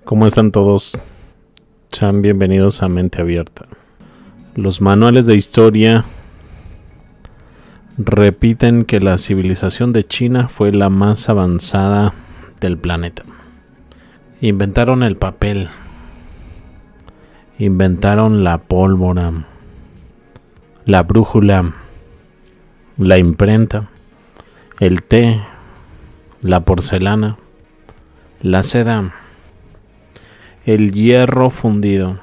¿Cómo están todos? Sean bienvenidos a Mente Abierta. Los manuales de historia repiten que la civilización de China fue la más avanzada del planeta. Inventaron el papel, inventaron la pólvora, la brújula, la imprenta, el té, la porcelana, la seda, el hierro fundido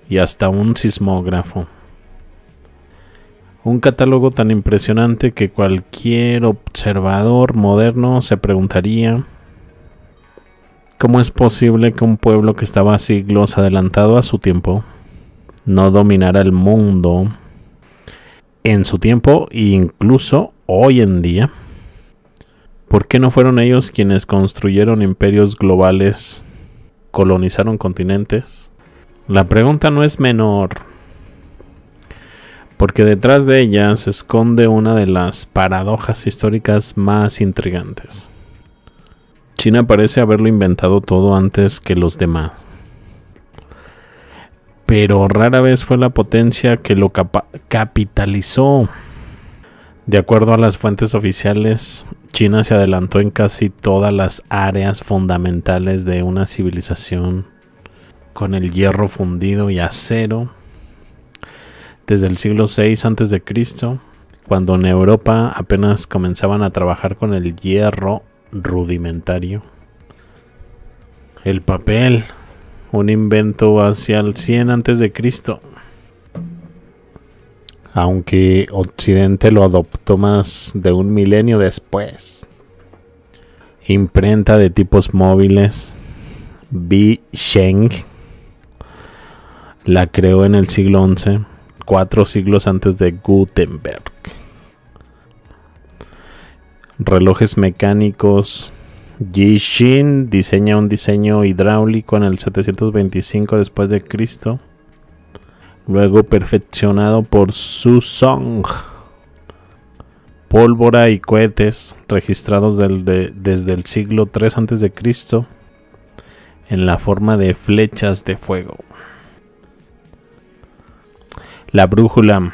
y hasta un sismógrafo. Un catálogo tan impresionante que cualquier observador moderno se preguntaría ¿cómo es posible que un pueblo que estaba siglos adelantado a su tiempo no dominara el mundo en su tiempo e incluso hoy en día? ¿Por qué no fueron ellos quienes construyeron imperios globales, colonizaron continentes? La pregunta no es menor, porque detrás de ella se esconde una de las paradojas históricas más intrigantes. China parece haberlo inventado todo antes que los demás, pero rara vez fue la potencia que lo capitalizó. De acuerdo a las fuentes oficiales, China se adelantó en casi todas las áreas fundamentales de una civilización con el hierro fundido y acero desde el siglo VI a.C., cuando en Europa apenas comenzaban a trabajar con el hierro rudimentario. El papel, un invento hacia el 100 a.C., aunque Occidente lo adoptó más de un milenio después. Imprenta de tipos móviles, Bi Sheng la creó en el siglo XI, 4 siglos antes de Gutenberg. Relojes mecánicos, Yi Xin diseña un diseño hidráulico en el 725 después de Cristo, luego perfeccionado por Su Song. Pólvora y cohetes registrados desde el siglo III a.C. en la forma de flechas de fuego. La brújula,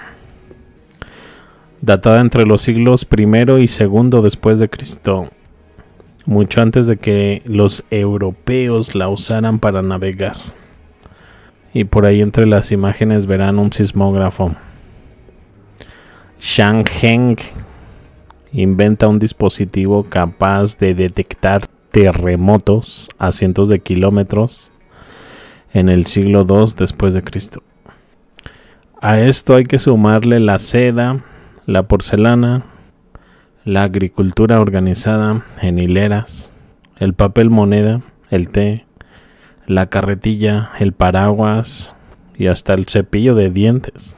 datada entre los siglos I y II después de Cristo, mucho antes de que los europeos la usaran para navegar. Y por ahí entre las imágenes verán un sismógrafo. Shang Heng inventa un dispositivo capaz de detectar terremotos a cientos de kilómetros en el siglo II después de Cristo. A esto hay que sumarle la seda, la porcelana, la agricultura organizada en hileras, el papel moneda, el té, la carretilla, el paraguas y hasta el cepillo de dientes.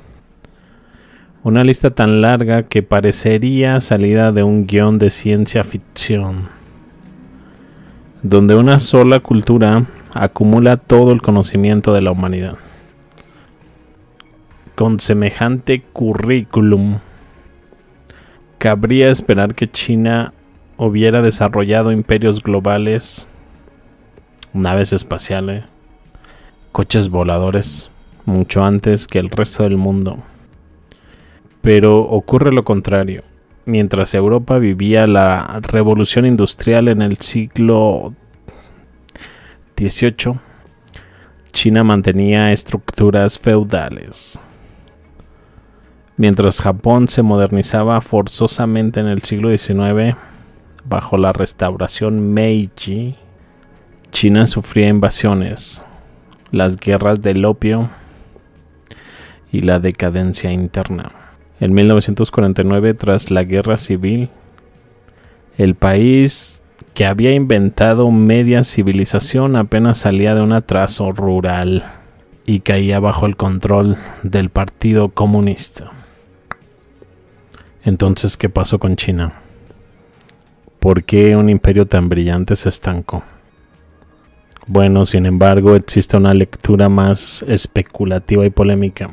Una lista tan larga que parecería salida de un guión de ciencia ficción, donde una sola cultura acumula todo el conocimiento de la humanidad. Con semejante currículum, cabría esperar que China hubiera desarrollado imperios globales, naves espaciales, coches voladores, mucho antes que el resto del mundo. Pero ocurre lo contrario. Mientras Europa vivía la revolución industrial en el siglo XVIII, China mantenía estructuras feudales. Mientras Japón se modernizaba forzosamente en el siglo XIX, bajo la restauración Meiji, China sufría invasiones, las guerras del opio y la decadencia interna. En 1949, tras la guerra civil, el país que había inventado media civilización apenas salía de un atraso rural y caía bajo el control del Partido Comunista. Entonces, ¿qué pasó con China? ¿Por qué un imperio tan brillante se estancó? Bueno, sin embargo, existe una lectura más especulativa y polémica.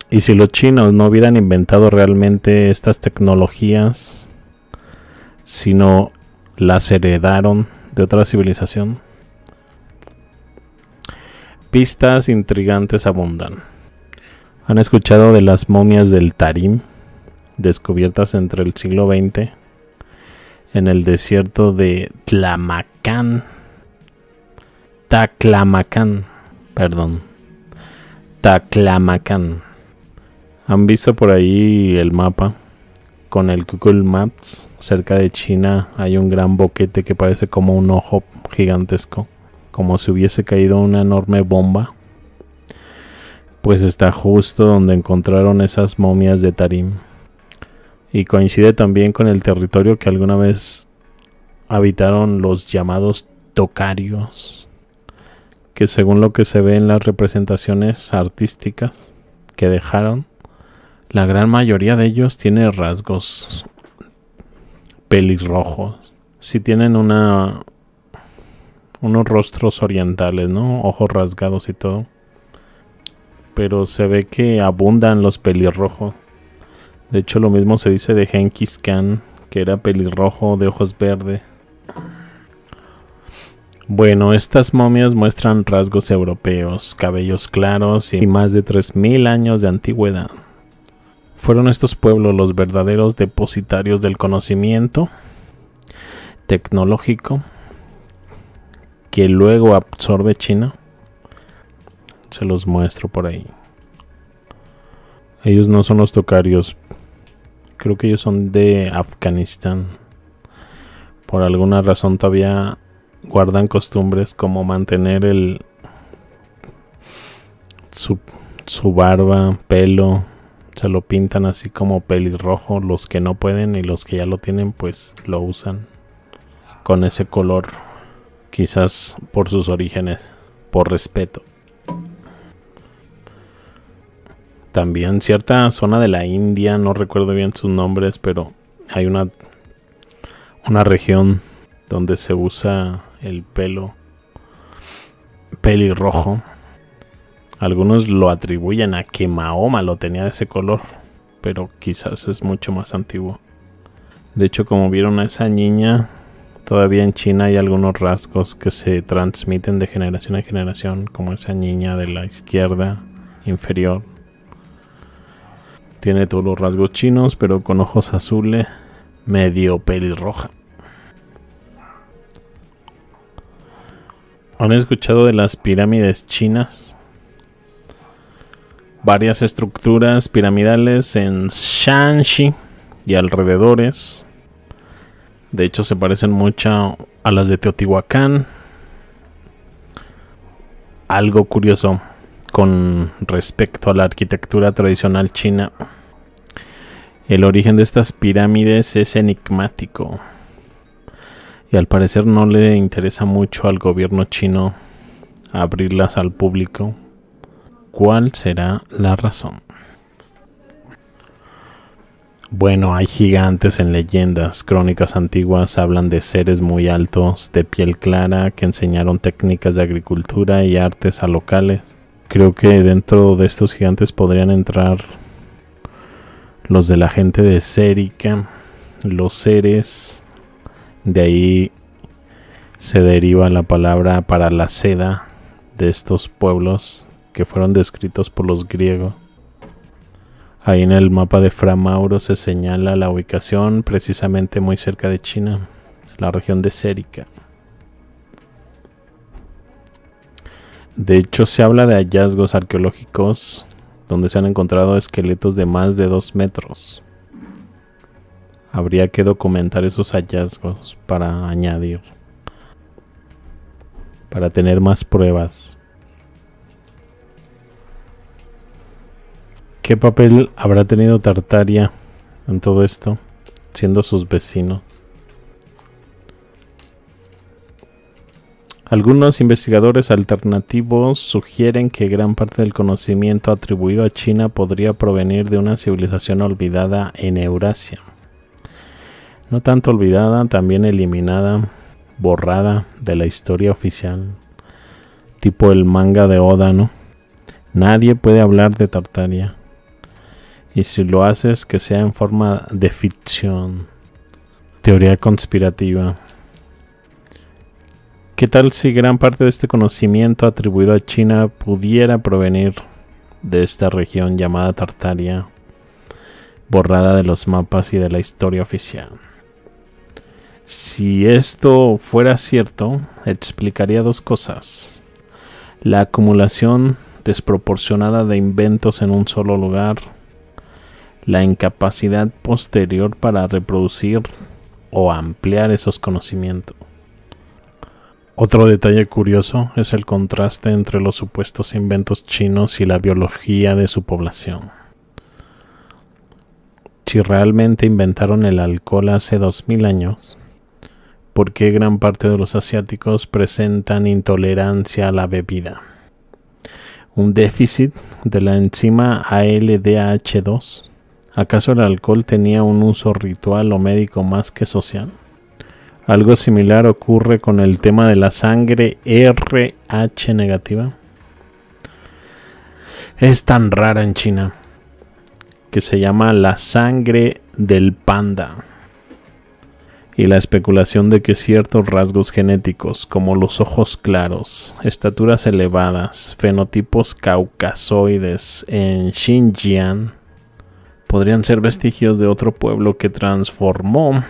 Y si los chinos no hubieran inventado realmente estas tecnologías, sino las heredaron de otra civilización, Pistas intrigantes abundan. ¿Han escuchado de las momias del Tarim, descubiertas entre el siglo XX en el desierto de Taclamacán? ¿Han visto por ahí el mapa? Con el Google Maps, cerca de China hay un gran boquete que parece como un ojo gigantesco, como si hubiese caído una enorme bomba. Pues está justo donde encontraron esas momias de Tarim. Y coincide también con el territorio que alguna vez habitaron los llamados tocarios, que según lo que se ve en las representaciones artísticas que dejaron, la gran mayoría de ellos tiene rasgos pelirrojos. Sí tienen unos rostros orientales, ¿no? Ojos rasgados y todo. Pero se ve que abundan los pelirrojos. De hecho, lo mismo se dice de Genghis Khan, que era pelirrojo de ojos verdes. Bueno, estas momias muestran rasgos europeos, cabellos claros y más de 3000 años de antigüedad. ¿Fueron estos pueblos los verdaderos depositarios del conocimiento tecnológico que luego absorbe China? Se los muestro por ahí. Ellos no son los tocarios. Creo que ellos son de Afganistán. Por alguna razón todavía guardan costumbres como mantener su barba, pelo. Se lo pintan así como pelirrojo. Los que no pueden y los que ya lo tienen pues lo usan con ese color. Quizás por sus orígenes, por respeto. También cierta zona de la India, no recuerdo bien sus nombres, pero hay una región donde se usa el pelo pelirrojo. Algunos lo atribuyen a que Mahoma lo tenía de ese color, pero quizás es mucho más antiguo. De hecho, como vieron a esa niña, todavía en China hay algunos rasgos que se transmiten de generación en generación, como esa niña de la izquierda inferior. Tiene todos los rasgos chinos, pero con ojos azules, medio pelirroja. ¿Han escuchado de las pirámides chinas? Varias estructuras piramidales en Shanxi y alrededores. De hecho, se parecen mucho a las de Teotihuacán. Algo curioso con respecto a la arquitectura tradicional china. El origen de estas pirámides es enigmático. Y al parecer no le interesa mucho al gobierno chino abrirlas al público. ¿Cuál será la razón? Bueno, hay gigantes en leyendas. Crónicas antiguas hablan de seres muy altos, de piel clara, que enseñaron técnicas de agricultura y artes a locales. Creo que dentro de estos gigantes podrían entrar los de la gente de Sérica, los seres. De ahí se deriva la palabra para la seda de estos pueblos que fueron descritos por los griegos. Ahí en el mapa de Fra Mauro se señala la ubicación precisamente muy cerca de China, la región de Sérica. De hecho, se habla de hallazgos arqueológicos donde se han encontrado esqueletos de más de 2 metros. Habría que documentar esos hallazgos para añadir, para tener más pruebas. ¿Qué papel habrá tenido Tartaria en todo esto, siendo sus vecinos? Algunos investigadores alternativos sugieren que gran parte del conocimiento atribuido a China podría provenir de una civilización olvidada en Eurasia. No tanto olvidada, también eliminada, borrada de la historia oficial. Tipo el manga de Oda, ¿no? Nadie puede hablar de Tartaria. Y si lo haces, que sea en forma de ficción. Teoría conspirativa. ¿Qué tal si gran parte de este conocimiento atribuido a China pudiera provenir de esta región llamada Tartaria, borrada de los mapas y de la historia oficial? Si esto fuera cierto, explicaría dos cosas: la acumulación desproporcionada de inventos en un solo lugar, la incapacidad posterior para reproducir o ampliar esos conocimientos. Otro detalle curioso es el contraste entre los supuestos inventos chinos y la biología de su población. Si realmente inventaron el alcohol hace 2000 años, ¿por qué gran parte de los asiáticos presentan intolerancia a la bebida? ¿Un déficit de la enzima ALDH2? ¿Acaso el alcohol tenía un uso ritual o médico más que social? Algo similar ocurre con el tema de la sangre RH negativa. Es tan rara en China que se llama la sangre del panda. Y la especulación de que ciertos rasgos genéticos como los ojos claros, estaturas elevadas, fenotipos caucasoides en Xinjiang podrían ser vestigios de otro pueblo que transformó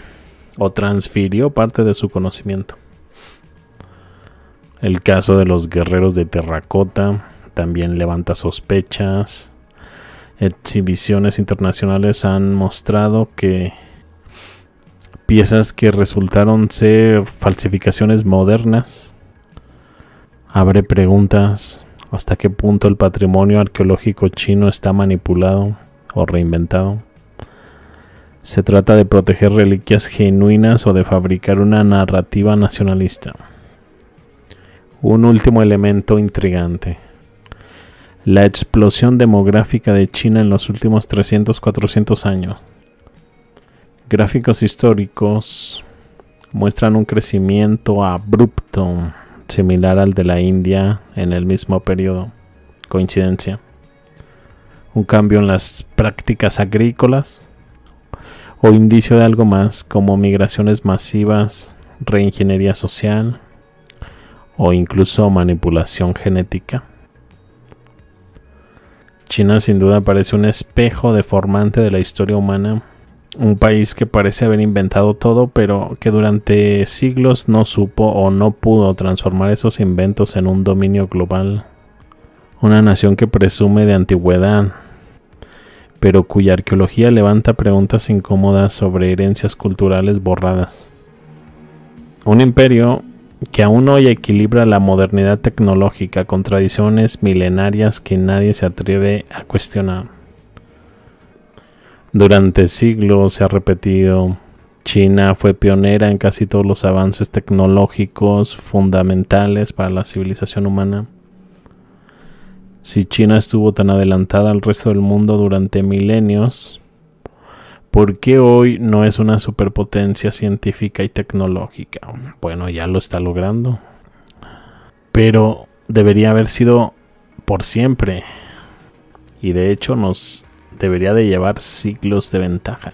o transfirió parte de su conocimiento. El caso de los guerreros de terracota también levanta sospechas. Exhibiciones internacionales han mostrado que piezas que resultaron ser falsificaciones modernas. Abre preguntas: ¿hasta qué punto el patrimonio arqueológico chino está manipulado o reinventado? ¿Se trata de proteger reliquias genuinas o de fabricar una narrativa nacionalista? Un último elemento intrigante: la explosión demográfica de China en los últimos 300-400 años. Gráficos históricos muestran un crecimiento abrupto, similar al de la India en el mismo periodo. ¿Coincidencia? ¿Un cambio en las prácticas agrícolas? ¿O indicio de algo más, como migraciones masivas, reingeniería social o incluso manipulación genética? China sin duda parece un espejo deformante de la historia humana. Un país que parece haber inventado todo, pero que durante siglos no supo o no pudo transformar esos inventos en un dominio global. Una nación que presume de antigüedad, pero cuya arqueología levanta preguntas incómodas sobre herencias culturales borradas. Un imperio que aún hoy equilibra la modernidad tecnológica con tradiciones milenarias que nadie se atreve a cuestionar. Durante siglos se ha repetido: China fue pionera en casi todos los avances tecnológicos fundamentales para la civilización humana. Si China estuvo tan adelantada al resto del mundo durante milenios, ¿por qué hoy no es una superpotencia científica y tecnológica? Bueno, ya lo está logrando, pero debería haber sido por siempre, y de hecho nos debería de llevar siglos de ventaja.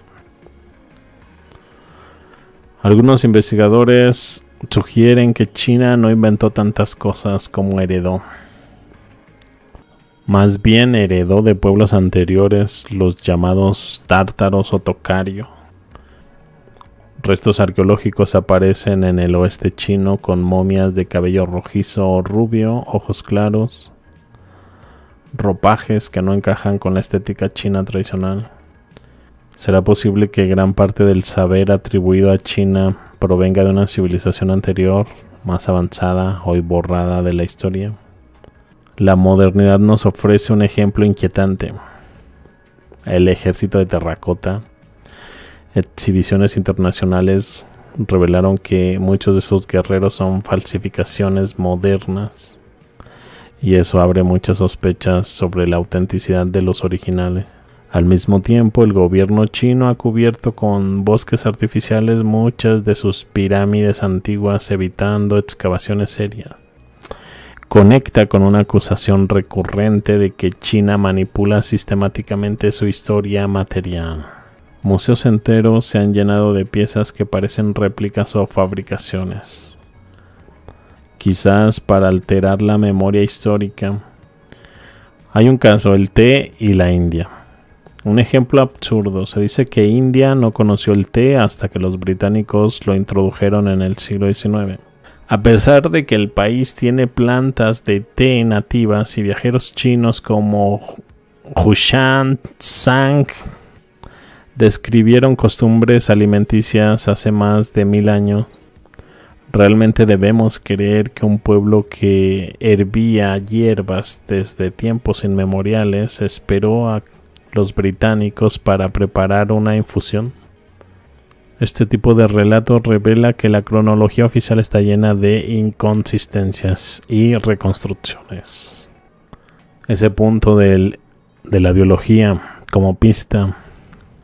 Algunos investigadores sugieren que China no inventó tantas cosas como heredó. Más bien heredó de pueblos anteriores, los llamados tártaros o tocario. Restos arqueológicos aparecen en el oeste chino con momias de cabello rojizo o rubio, ojos claros, ropajes que no encajan con la estética china tradicional. ¿Será posible que gran parte del saber atribuido a China provenga de una civilización anterior, más avanzada, hoy borrada de la historia? La modernidad nos ofrece un ejemplo inquietante: el ejército de terracota. Exhibiciones internacionales revelaron que muchos de esos guerreros son falsificaciones modernas, y eso abre muchas sospechas sobre la autenticidad de los originales. Al mismo tiempo, el gobierno chino ha cubierto con bosques artificiales muchas de sus pirámides antiguas, evitando excavaciones serias. Conecta con una acusación recurrente de que China manipula sistemáticamente su historia material. Museos enteros se han llenado de piezas que parecen réplicas o fabricaciones. quizás para alterar la memoria histórica. Hay un caso, el té y la India. Un ejemplo absurdo, se dice que India no conoció el té hasta que los británicos lo introdujeron en el siglo XIX. A pesar de que el país tiene plantas de té nativas y viajeros chinos como Huishan Zhang describieron costumbres alimenticias hace más de 1000 años, ¿realmente debemos creer que un pueblo que hervía hierbas desde tiempos inmemoriales esperó a los británicos para preparar una infusión? Este tipo de relato revela que la cronología oficial está llena de inconsistencias y reconstrucciones. Ese punto de la biología como pista,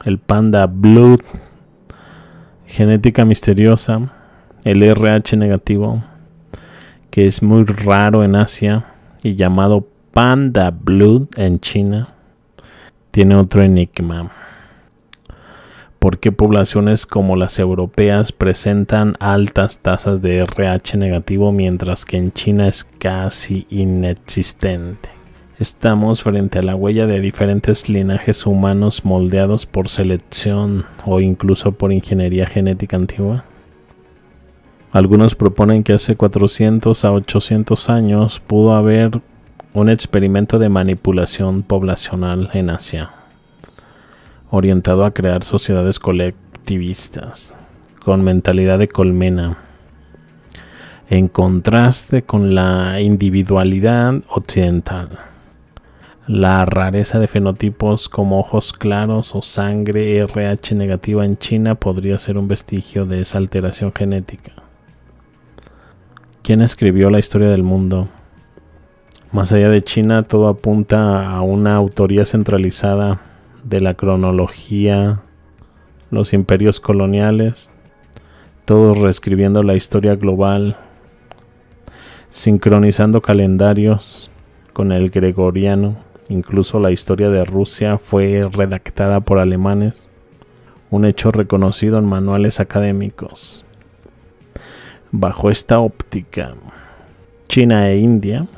el panda blue, genética misteriosa, el RH negativo, que es muy raro en Asia y llamado panda blue en China, tiene otro enigma. ¿Por qué poblaciones como las europeas presentan altas tasas de RH negativo mientras que en China es casi inexistente? ¿Estamos frente a la huella de diferentes linajes humanos moldeados por selección o incluso por ingeniería genética antigua? Algunos proponen que hace 400 a 800 años pudo haber un experimento de manipulación poblacional en Asia, orientado a crear sociedades colectivistas, con mentalidad de colmena, en contraste con la individualidad occidental. La rareza de fenotipos como ojos claros o sangre RH negativa en China podría ser un vestigio de esa alteración genética. ¿Quién escribió la historia del mundo? Más allá de China, todo apunta a una autoría centralizada de la cronología, los imperios coloniales, todos reescribiendo la historia global, sincronizando calendarios con el gregoriano. Incluso la historia de Rusia fue redactada por alemanes, un hecho reconocido en manuales académicos. Bajo esta óptica, China e India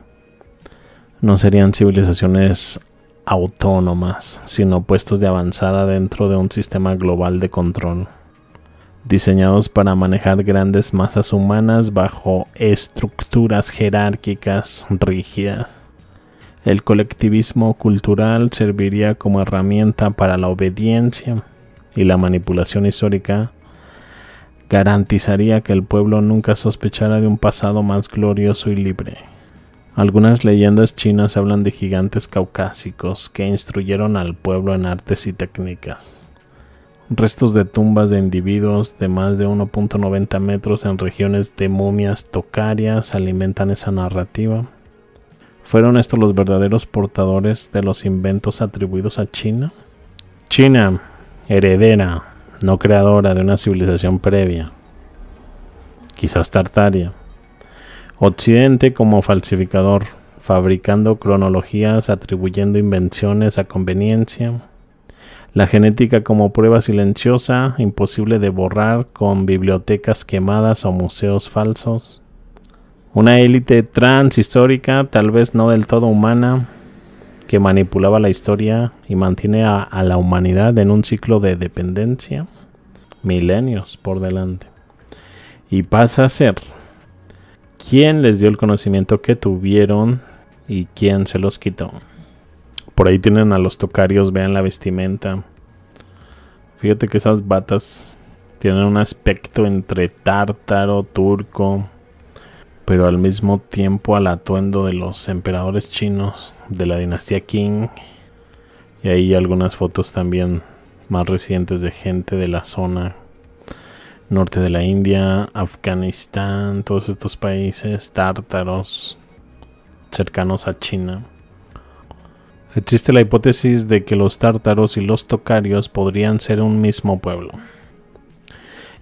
no serían civilizaciones autónomas, sino puestos de avanzada dentro de un sistema global de control, diseñados para manejar grandes masas humanas bajo estructuras jerárquicas rígidas. El colectivismo cultural serviría como herramienta para la obediencia y la manipulación histórica garantizaría que el pueblo nunca sospechara de un pasado más glorioso y libre. Algunas leyendas chinas hablan de gigantes caucásicos que instruyeron al pueblo en artes y técnicas. Restos de tumbas de individuos de más de 1.90 metros en regiones de momias tocarias alimentan esa narrativa. ¿Fueron estos los verdaderos portadores de los inventos atribuidos a China? China, heredera, no creadora de una civilización previa, quizás Tartaria. Occidente como falsificador, fabricando cronologías, atribuyendo invenciones a conveniencia. La genética como prueba silenciosa, imposible de borrar con bibliotecas quemadas o museos falsos. Una élite transhistórica, tal vez no del todo humana, que manipulaba la historia y mantiene a la humanidad en un ciclo de dependencia, milenios por delante. Y pasa a ser quién les dio el conocimiento que tuvieron y quién se los quitó. Por ahí tienen a los tocarios, vean la vestimenta. Fíjate que esas batas tienen un aspecto entre tártaro, turco, pero al mismo tiempo al atuendo de los emperadores chinos de la dinastía Qing. Y ahí algunas fotos también más recientes de gente de la zona norte de la India, Afganistán, todos estos países tártaros cercanos a China. Existe la hipótesis de que los tártaros y los tocarios podrían ser un mismo pueblo,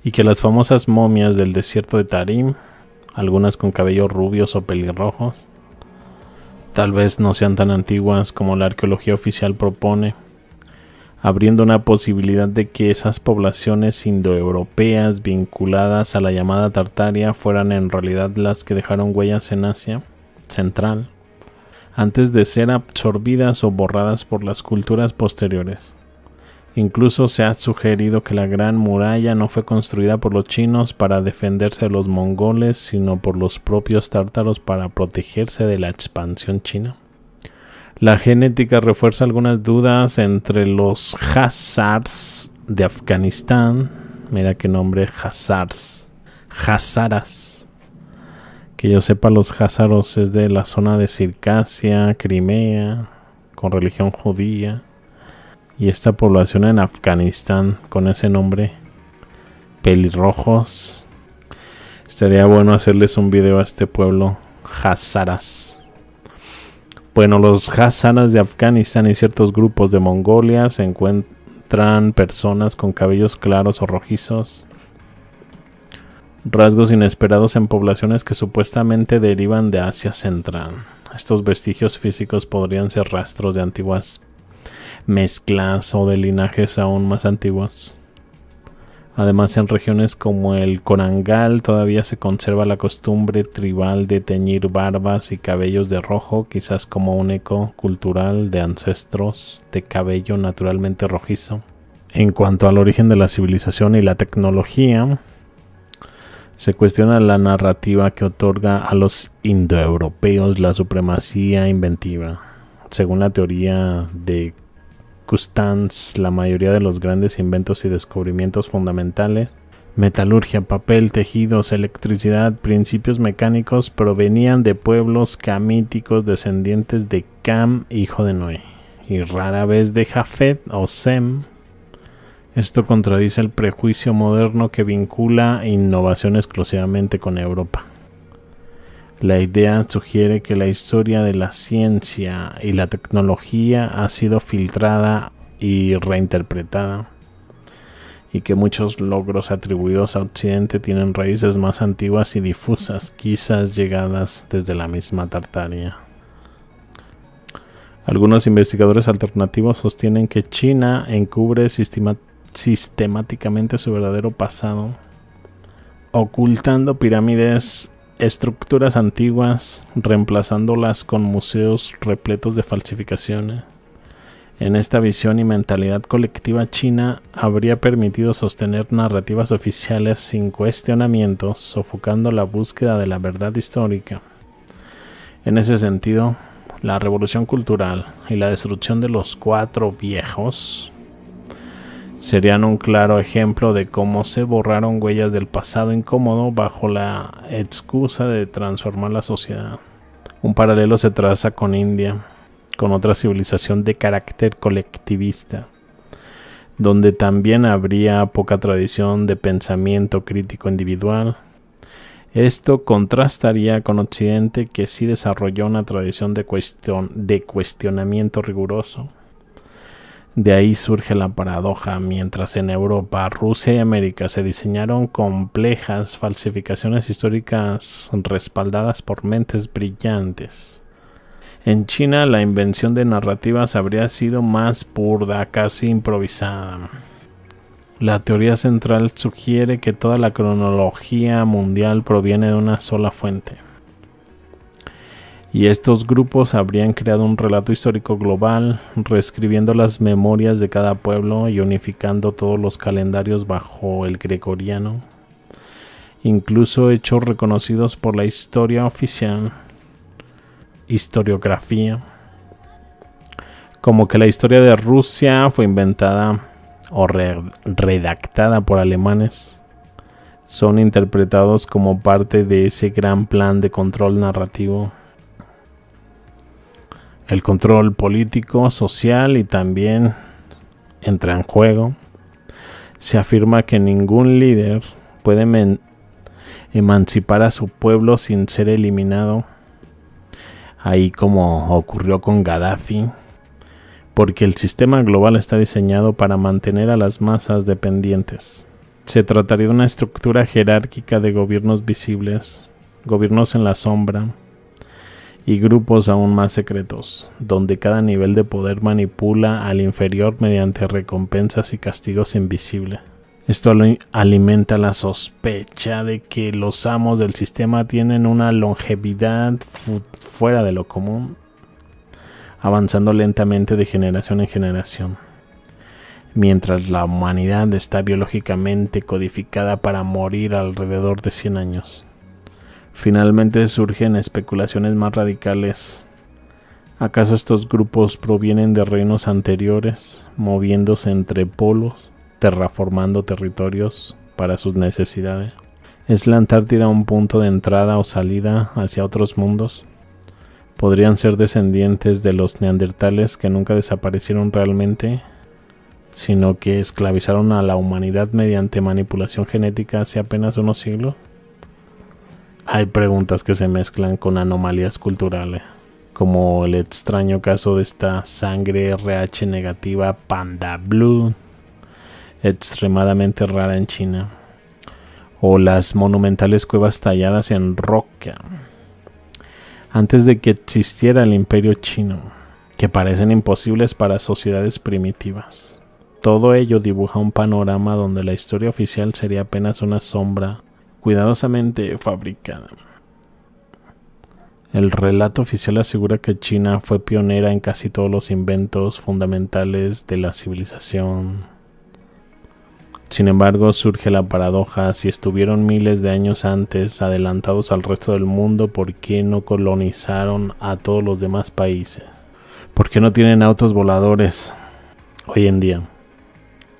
y que las famosas momias del desierto de Tarim, algunas con cabellos rubios o pelirrojos, tal vez no sean tan antiguas como la arqueología oficial propone. abriendo una posibilidad de que esas poblaciones indoeuropeas vinculadas a la llamada Tartaria fueran en realidad las que dejaron huellas en Asia Central, antes de ser absorbidas o borradas por las culturas posteriores. Incluso se ha sugerido que la Gran Muralla no fue construida por los chinos para defenderse de los mongoles, sino por los propios tártaros para protegerse de la expansión china. La genética refuerza algunas dudas entre los Hazars de Afganistán. Mira qué nombre, Hazars. Hazaras. Que yo sepa, los Hazaros es de la zona de Circasia, Crimea, con religión judía. Y esta población en Afganistán, con ese nombre, pelirrojos. Estaría bueno hacerles un video a este pueblo, Hazaras. Bueno, los Hazaras de Afganistán y ciertos grupos de Mongolia se encuentran personas con cabellos claros o rojizos, rasgos inesperados en poblaciones que supuestamente derivan de Asia Central. Estos vestigios físicos podrían ser rastros de antiguas mezclas o de linajes aún más antiguos. Además, en regiones como el Korangal todavía se conserva la costumbre tribal de teñir barbas y cabellos de rojo, quizás como un eco cultural de ancestros de cabello naturalmente rojizo. En cuanto al origen de la civilización y la tecnología, se cuestiona la narrativa que otorga a los indoeuropeos la supremacía inventiva. Según la teoría de Custance, la mayoría de los grandes inventos y descubrimientos fundamentales, metalurgia, papel, tejidos, electricidad, principios mecánicos, provenían de pueblos camíticos descendientes de Cam, hijo de Noé, y rara vez de Jafet o Sem. Esto contradice el prejuicio moderno que vincula innovación exclusivamente con Europa. La idea sugiere que la historia de la ciencia y la tecnología ha sido filtrada y reinterpretada, y que muchos logros atribuidos a Occidente tienen raíces más antiguas y difusas, quizás llegadas desde la misma Tartaria. Algunos investigadores alternativos sostienen que China encubre sistemáticamente su verdadero pasado, ocultando pirámides, estructuras antiguas, reemplazándolas con museos repletos de falsificaciones. En esta visión y mentalidad colectiva, China habría permitido sostener narrativas oficiales sin cuestionamientos, sofocando la búsqueda de la verdad histórica. En ese sentido, la revolución cultural y la destrucción de los cuatro viejos serían un claro ejemplo de cómo se borraron huellas del pasado incómodo bajo la excusa de transformar la sociedad. Un paralelo se traza con India, con otra civilización de carácter colectivista, donde también habría poca tradición de pensamiento crítico individual. Esto contrastaría con Occidente, que sí desarrolló una tradición de cuestionamiento riguroso. De ahí surge la paradoja: mientras en Europa, Rusia y América se diseñaron complejas falsificaciones históricas respaldadas por mentes brillantes, en China la invención de narrativas habría sido más burda, casi improvisada. La teoría central sugiere que toda la cronología mundial proviene de una sola fuente, y estos grupos habrían creado un relato histórico global, reescribiendo las memorias de cada pueblo y unificando todos los calendarios bajo el gregoriano, incluso hechos reconocidos por la historia oficial, historiografía, como que la historia de Rusia fue inventada o redactada por alemanes, son interpretados como parte de ese gran plan de control narrativo. El control político, social y también entra en juego. Se afirma que ningún líder puede emancipar a su pueblo sin ser eliminado, ahí como ocurrió con Gaddafi, porque el sistema global está diseñado para mantener a las masas dependientes. Se trataría de una estructura jerárquica de gobiernos visibles, gobiernos en la sombra, y grupos aún más secretos, donde cada nivel de poder manipula al inferior mediante recompensas y castigos invisibles. Esto alimenta la sospecha de que los amos del sistema tienen una longevidad fuera de lo común, avanzando lentamente de generación en generación, mientras la humanidad está biológicamente codificada para morir alrededor de 100 años. Finalmente surgen especulaciones más radicales. ¿Acaso estos grupos provienen de reinos anteriores, moviéndose entre polos, terraformando territorios para sus necesidades? ¿Es la Antártida un punto de entrada o salida hacia otros mundos? ¿Podrían ser descendientes de los neandertales que nunca desaparecieron realmente, sino que esclavizaron a la humanidad mediante manipulación genética hace apenas unos siglos? Hay preguntas que se mezclan con anomalías culturales, como el extraño caso de esta sangre RH negativa Panda Blue, extremadamente rara en China, o las monumentales cuevas talladas en roca antes de que existiera el Imperio Chino, que parecen imposibles para sociedades primitivas. Todo ello dibuja un panorama donde la historia oficial sería apenas una sombra cuidadosamente fabricada. El relato oficial asegura que China fue pionera en casi todos los inventos fundamentales de la civilización. Sin embargo, surge la paradoja: si estuvieron miles de años antes adelantados al resto del mundo, ¿por qué no colonizaron a todos los demás países? ¿Por qué no tienen autos voladores hoy en día?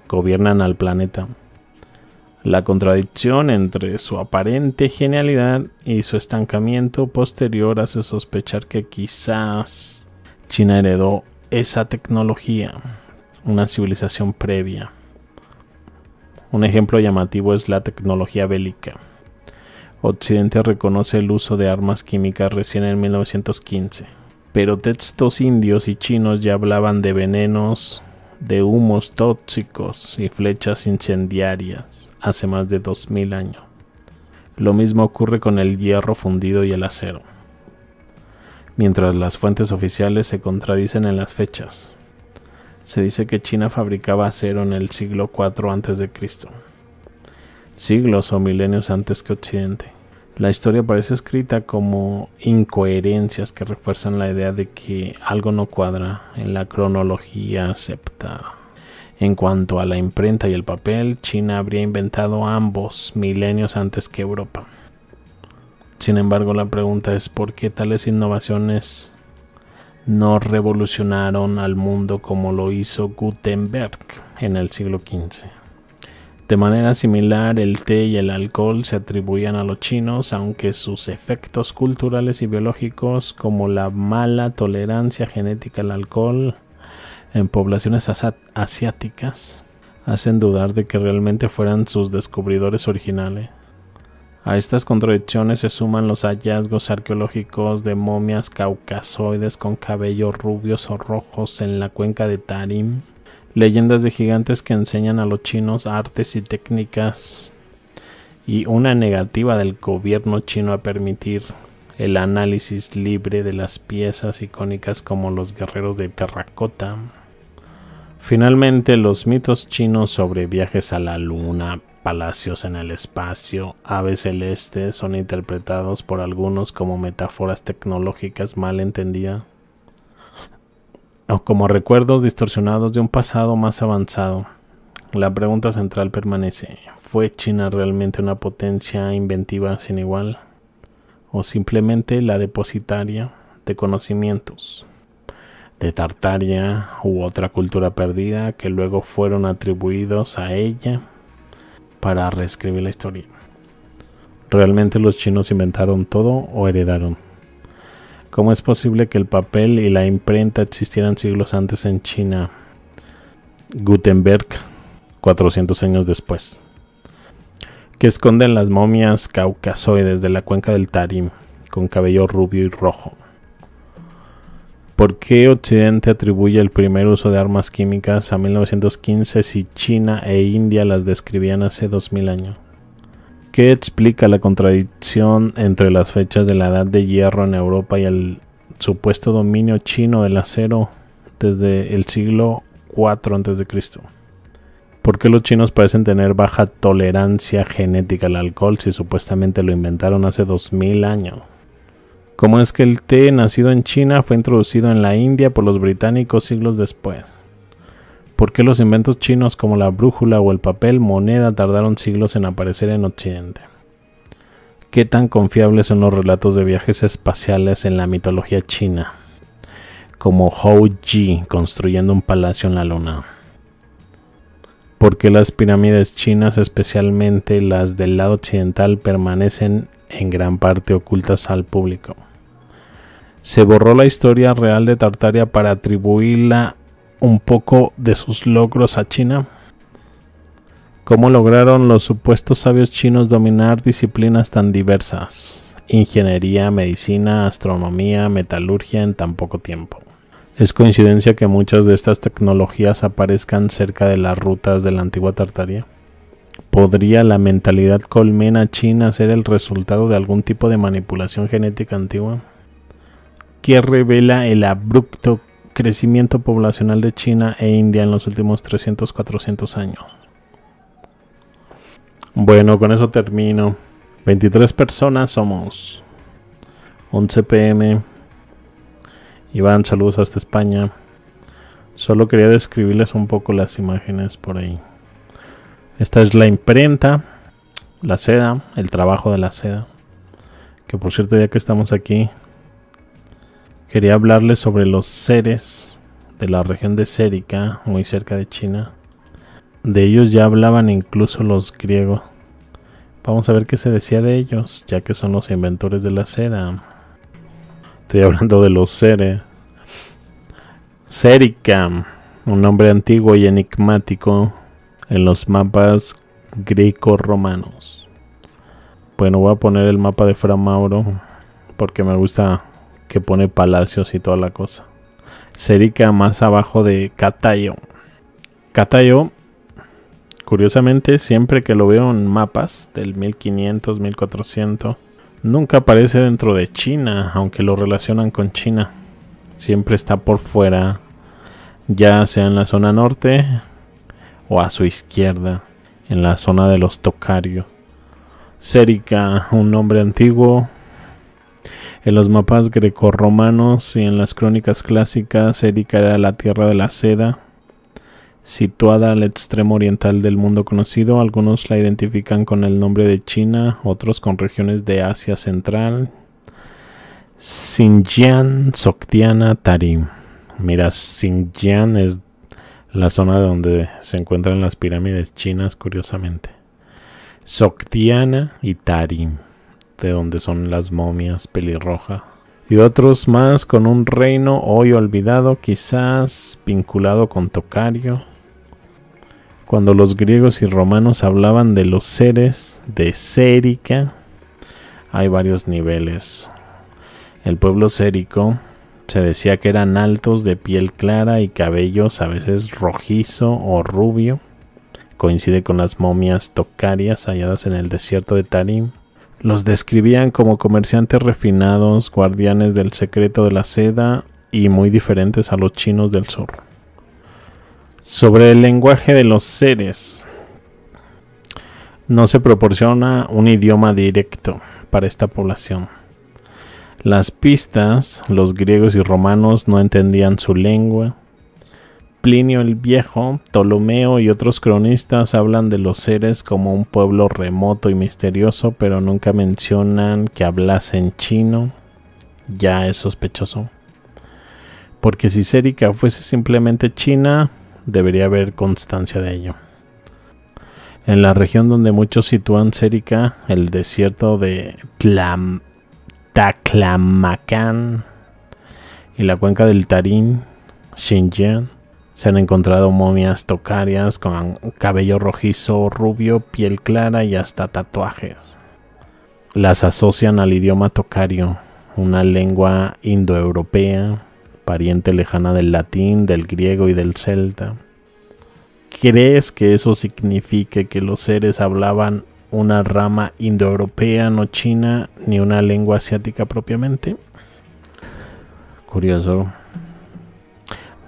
Gobiernan al planeta. La contradicción entre su aparente genialidad y su estancamiento posterior hace sospechar que quizás China heredó esa tecnología, una civilización previa. Un ejemplo llamativo es la tecnología bélica. Occidente reconoce el uso de armas químicas recién en 1915, pero textos indios y chinos ya hablaban de venenos, de humos tóxicos y flechas incendiarias hace más de 2000 años. Lo mismo ocurre con el hierro fundido y el acero. Mientras las fuentes oficiales se contradicen en las fechas, se dice que China fabricaba acero en el siglo IV a.C., siglos o milenios antes que Occidente. La historia parece escrita como incoherencias que refuerzan la idea de que algo no cuadra en la cronología aceptada. En cuanto a la imprenta y el papel, China habría inventado ambos milenios antes que Europa. Sin embargo, la pregunta es ¿por qué tales innovaciones no revolucionaron al mundo como lo hizo Gutenberg en el siglo XV? De manera similar, el té y el alcohol se atribuían a los chinos, aunque sus efectos culturales y biológicos, como la mala tolerancia genética al alcohol en poblaciones asiáticas, hacen dudar de que realmente fueran sus descubridores originales. A estas contradicciones se suman los hallazgos arqueológicos de momias caucasoides con cabellos rubios o rojos en la cuenca de Tarim, leyendas de gigantes que enseñan a los chinos artes y técnicas, y una negativa del gobierno chino a permitir el análisis libre de las piezas icónicas como los guerreros de terracota. Finalmente, los mitos chinos sobre viajes a la luna, palacios en el espacio, aves celestes son interpretados por algunos como metáforas tecnológicas mal entendidas o como recuerdos distorsionados de un pasado más avanzado. La pregunta central permanece: ¿fue China realmente una potencia inventiva sin igual? ¿O simplemente la depositaria de conocimientos de Tartaria u otra cultura perdida que luego fueron atribuidos a ella para reescribir la historia? ¿Realmente los chinos inventaron todo o heredaron? ¿Cómo es posible que el papel y la imprenta existieran siglos antes en China? Gutenberg, 400 años después. ¿Qué esconden las momias caucasoides de la cuenca del Tarim, con cabello rubio y rojo? ¿Por qué Occidente atribuye el primer uso de armas químicas a 1915 si China e India las describían hace 2000 años? ¿Qué explica la contradicción entre las fechas de la Edad de Hierro en Europa y el supuesto dominio chino del acero desde el siglo IV a.C. ¿Por qué los chinos parecen tener baja tolerancia genética al alcohol si supuestamente lo inventaron hace 2000 años? ¿Cómo es que el té nacido en China fue introducido en la India por los británicos siglos después? ¿Por qué los inventos chinos como la brújula o el papel moneda tardaron siglos en aparecer en Occidente? ¿Qué tan confiables son los relatos de viajes espaciales en la mitología china? Como Hou Ji construyendo un palacio en la luna. ¿Por qué las pirámides chinas, especialmente las del lado occidental, permanecen en gran parte ocultas al público? ¿Se borró la historia real de Tartaria para atribuirla un poco de sus logros a China? ¿Cómo lograron los supuestos sabios chinos dominar disciplinas tan diversas? Ingeniería, medicina, astronomía, metalurgia en tan poco tiempo. ¿Es coincidencia que muchas de estas tecnologías aparezcan cerca de las rutas de la antigua Tartaria? ¿Podría la mentalidad colmena china ser el resultado de algún tipo de manipulación genética antigua? ¿Qué revela el abrupto crecimiento poblacional de China e India en los últimos 300-400 años? Bueno, con eso termino. 23 personas somos. 11 p.m. Iván, saludos hasta España. Solo quería describirles un poco las imágenes por ahí. Esta es la imprenta, la seda, el trabajo de la seda. Que por cierto, ya que estamos aquí, quería hablarles sobre los seres de la región de Sérica, muy cerca de China. De ellos ya hablaban incluso los griegos. Vamos a ver qué se decía de ellos, ya que son los inventores de la seda. Estoy hablando de los seres. Sérica, un nombre antiguo y enigmático en los mapas greco-romanos. Bueno, voy a poner el mapa de Fra Mauro porque me gusta que pone palacios y toda la cosa. Sérica más abajo de Catayo. Catayo, curiosamente, siempre que lo veo en mapas del 1500, 1400, nunca aparece dentro de China, aunque lo relacionan con China. Siempre está por fuera, ya sea en la zona norte o a su izquierda, en la zona de los Tocarios. Sérica, un nombre antiguo. En los mapas grecorromanos y en las crónicas clásicas, Sérica era la tierra de la seda, situada al extremo oriental del mundo conocido. Algunos la identifican con el nombre de China, otros con regiones de Asia Central, Xinjiang, Sogdiana, Tarim. Mira, Xinjiang es la zona donde se encuentran las pirámides chinas, curiosamente. Sogdiana y Tarim, de donde son las momias pelirroja. Y otros más con un reino hoy olvidado, quizás vinculado con Tocario. Cuando los griegos y romanos hablaban de los seres de Sérica, hay varios niveles. El pueblo sérico se decía que eran altos, de piel clara y cabellos a veces rojizo o rubio. Coincide con las momias tocarias halladas en el desierto de Tarim. Los describían como comerciantes refinados, guardianes del secreto de la seda y muy diferentes a los chinos del sur. Sobre el lenguaje de los seres, no se proporciona un idioma directo para esta población. Las pistas, los griegos y romanos no entendían su lengua. Plinio el Viejo, Ptolomeo y otros cronistas hablan de los seres como un pueblo remoto y misterioso, pero nunca mencionan que hablasen chino. Ya es sospechoso. Porque si Sérica fuese simplemente China, debería haber constancia de ello. En la región donde muchos sitúan Sérica, el desierto de Taklamakan y la cuenca del Tarim, Xinjiang, se han encontrado momias tocarias con cabello rojizo, rubio, piel clara y hasta tatuajes. Las asocian al idioma tocario, una lengua indoeuropea, pariente lejana del latín, del griego y del celta. ¿Crees que eso signifique que los seres hablaban una rama indoeuropea, no china, ni una lengua asiática propiamente? Curioso.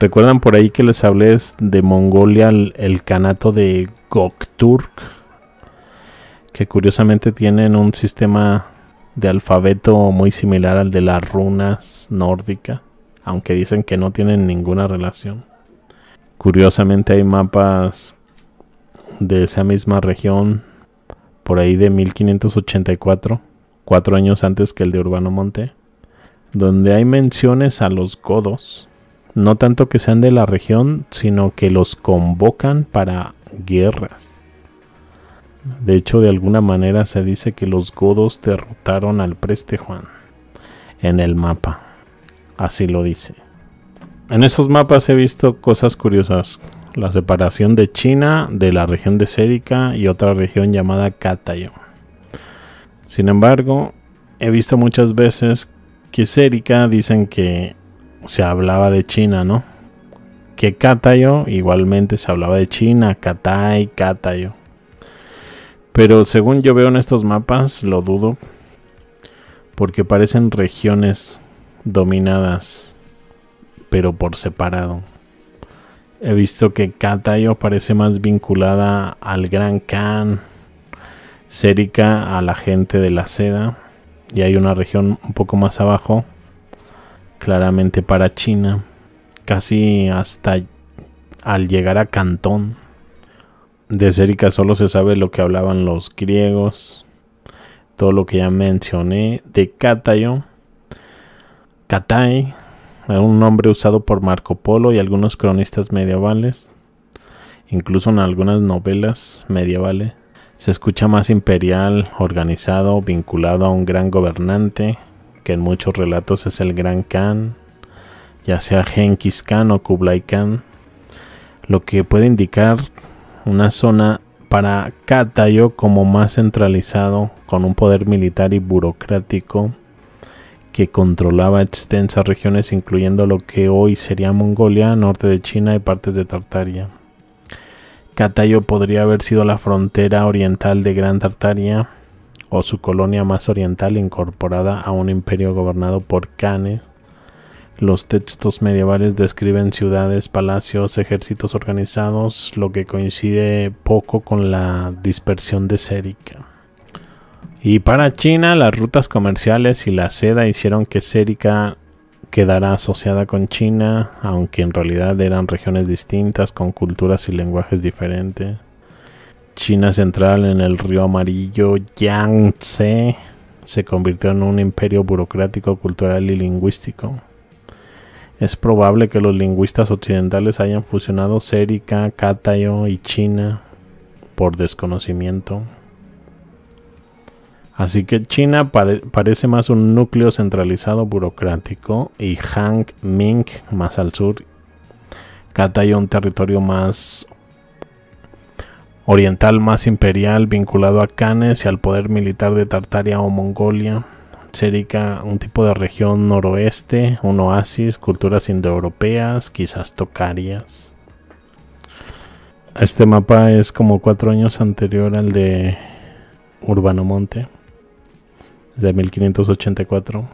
¿Recuerdan por ahí que les hablé de Mongolia, el Kanato de Göktürk? Que curiosamente tienen un sistema de alfabeto muy similar al de las runas nórdicas, aunque dicen que no tienen ninguna relación. Curiosamente hay mapas de esa misma región por ahí de 1584, 4 años antes que el de Urbanomonte, donde hay menciones a los godos, no tanto que sean de la región, sino que los convocan para guerras. De hecho, de alguna manera se dice que los godos derrotaron al Preste Juan en el mapa. Así lo dice. En esos mapas he visto cosas curiosas. La separación de China de la región de Serica y otra región llamada Katayo. Sin embargo, he visto muchas veces que Serica dicen que se hablaba de China, ¿no? Que Katayo igualmente se hablaba de China, Katai, Katayo. Pero según yo veo en estos mapas, lo dudo, porque parecen regiones dominadas, pero por separado. He visto que Katayo parece más vinculada al Gran Khan, Serica a la gente de la seda, y hay una región un poco más abajo, claramente para China, casi hasta al llegar a Cantón. De Serica solo se sabe lo que hablaban los griegos, todo lo que ya mencioné. De Katayo, Katai, un nombre usado por Marco Polo y algunos cronistas medievales, incluso en algunas novelas medievales. Se escucha más imperial, organizado, vinculado a un gran gobernante, que en muchos relatos es el Gran Khan, ya sea Genghis Khan o Kublai Khan, lo que puede indicar una zona para Katayo como más centralizado, con un poder militar y burocrático que controlaba extensas regiones, incluyendo lo que hoy sería Mongolia, norte de China y partes de Tartaria. Katayo podría haber sido la frontera oriental de Gran Tartaria, o su colonia más oriental incorporada a un imperio gobernado por Khanes. Los textos medievales describen ciudades, palacios, ejércitos organizados, lo que coincide poco con la dispersión de Serica. Y para China, las rutas comerciales y la seda hicieron que Serica quedara asociada con China, aunque en realidad eran regiones distintas con culturas y lenguajes diferentes. China central, en el río amarillo Yangtze, se convirtió en un imperio burocrático, cultural y lingüístico. Es probable que los lingüistas occidentales hayan fusionado Serica, Katayo y China por desconocimiento. Así que China parece más un núcleo centralizado burocrático y Han Ming más al sur. Katayo un territorio más oriental, más imperial, vinculado a Khanes y al poder militar de Tartaria o Mongolia. Serica un tipo de región noroeste, un oasis, culturas indoeuropeas, quizás tocarias. Este mapa es como 4 años anterior al de Urbanomonte, de 1584,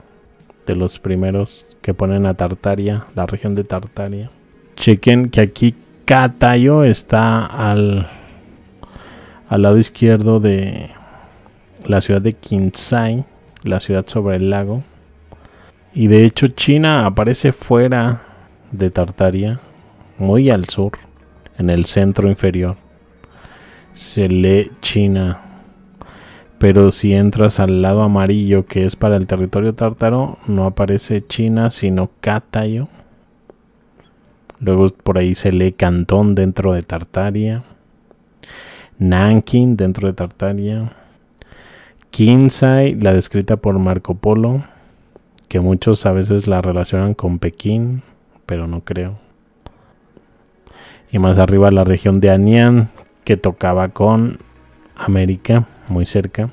de los primeros que ponen a Tartaria, la región de Tartaria. Chequen que aquí Katayo está al lado izquierdo de la ciudad de Kinsai, la ciudad sobre el lago. Y de hecho China aparece fuera de Tartaria, muy al sur, en el centro inferior. Se lee China. Pero si entras al lado amarillo, que es para el territorio tártaro, no aparece China, sino Katayo. Luego por ahí se lee Cantón dentro de Tartaria, Nanking dentro de Tartaria, Kinsai, la descrita por Marco Polo, que muchos a veces la relacionan con Pekín, pero no creo. Y más arriba la región de Anian, que tocaba con América, muy cerca.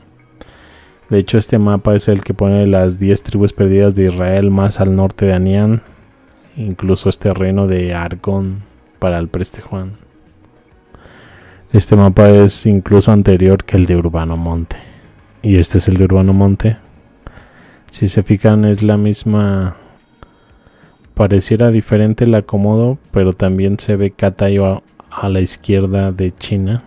De hecho, este mapa es el que pone las 10 tribus perdidas de Israel más al norte de Anian. Incluso este reino de Argón para el Preste Juan. Este mapa es incluso anterior que el de Urbanomonte. Y este es el de Urbanomonte. Si se fijan, es la misma Pareciera diferente el acomodo, pero también se ve Katayo a la izquierda de China.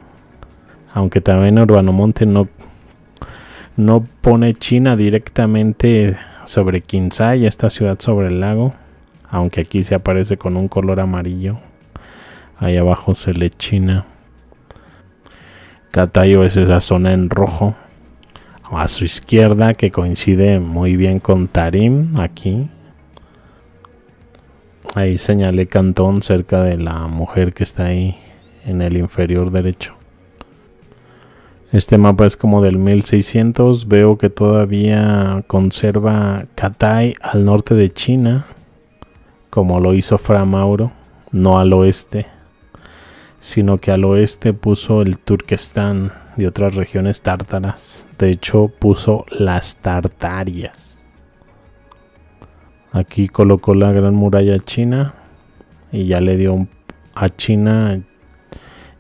Aunque también Urbanomonte no pone China directamente sobre Kinsay, esta ciudad sobre el lago. Aunque aquí se aparece con un color amarillo. Ahí abajo se lee China. Katayo es esa zona en rojo. A su izquierda, que coincide muy bien con Tarim, aquí. Ahí señalé Cantón cerca de la mujer que está ahí en el inferior derecho. Este mapa es como del 1600. Veo que todavía conserva Catay al norte de China, como lo hizo Fra Mauro, no al oeste, sino que al oeste puso el Turquestán y otras regiones tártaras. De hecho, puso las Tartarias. Aquí colocó la Gran Muralla China y ya le dio a China,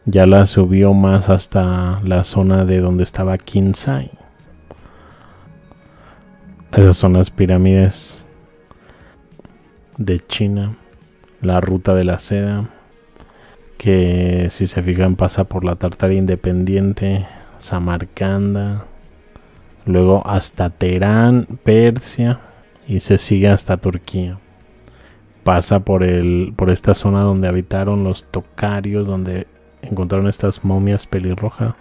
ya la subió más hasta la zona de donde estaba Kinsay. Esas son las pirámides de China, la ruta de la seda, que si se fijan pasa por la Tartaria Independiente, Samarcanda, luego hasta Teherán, Persia, y se sigue hasta Turquía. Pasa por esta zona donde habitaron los tocarios, donde encontraron estas momias pelirrojas,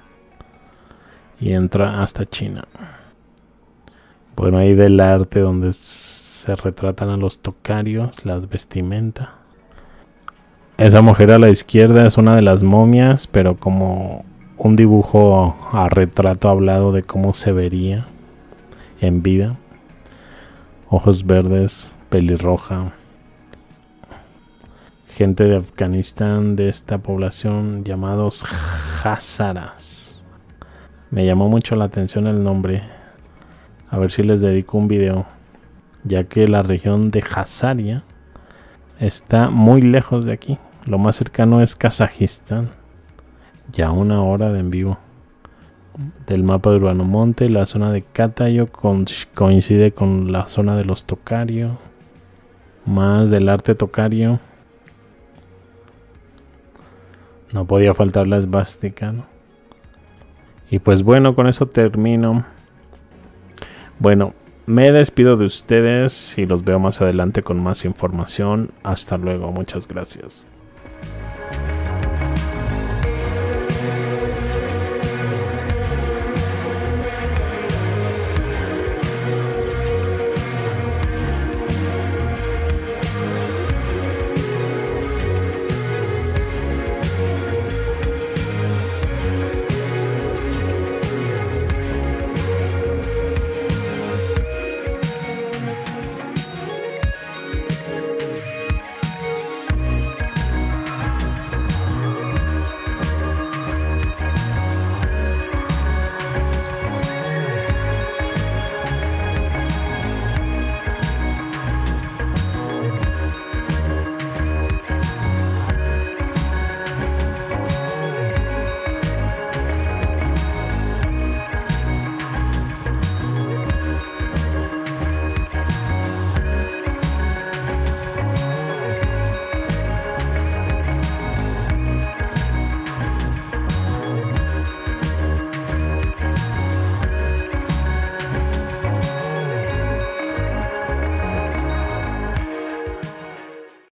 y entra hasta China. Bueno, ahí del arte donde se retratan a los tocarios, las vestimentas. Esa mujer a la izquierda es una de las momias, pero como un dibujo a retrato hablado de cómo se vería en vida. Ojos verdes, pelirroja. Gente de Afganistán, de esta población, llamados Hazaras. Me llamó mucho la atención el nombre. A ver si les dedico un video, ya que la región de Hazaria está muy lejos de aquí. Lo más cercano es Kazajistán. Ya 1 hora de en vivo. Del mapa de Urbanomonte, la zona de Katayo coincide con la zona de los Tocario. Más del arte Tocario. No podía faltar la esvástica, ¿no? Y pues bueno, con eso termino. Bueno, me despido de ustedes y los veo más adelante con más información. Hasta luego, muchas gracias.